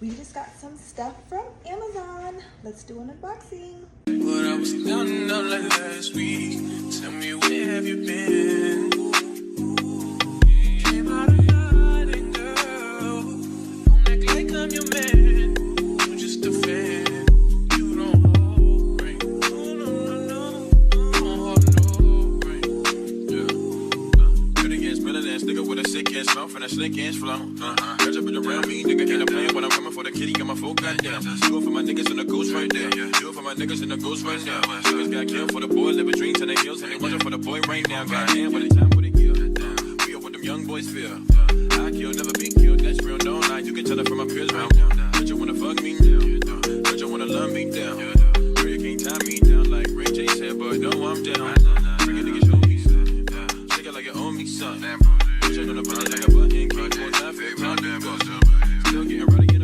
We just got some stuff from Amazon. Let's do an unboxing. But I was down and out like last week. Tell me, where have you been? Came out of hiding, girl. Don't act like I'm your man. I'm just a fan. You don't hold ring. No. Don't hold no ring. Yeah. Good against middle ass nigga with a sick ass mouth and a slick ass flow. Catch up around me, nigga. Ain't a plan when I'm coming for the kitty. Got my full goddamn. Do it for my niggas and the ghost right there. Do it for my niggas and the ghost right now. Niggas got killed for the boy, living dreams and they heels, and they watching for the boy right now. Goddamn, what a time, what a year. We are what them young boys feel. I kill, never be killed. That's real, no lie. You can tell it from my peers right now. But you wanna fuck me down. But you wanna love me down. Girl, you can't tie me down like Ray J said, but no, I'm down. Bring a nigga, show me something. Shake it like you owe me something. Put you on the button like a button. Keep on laughing. Still getting ready.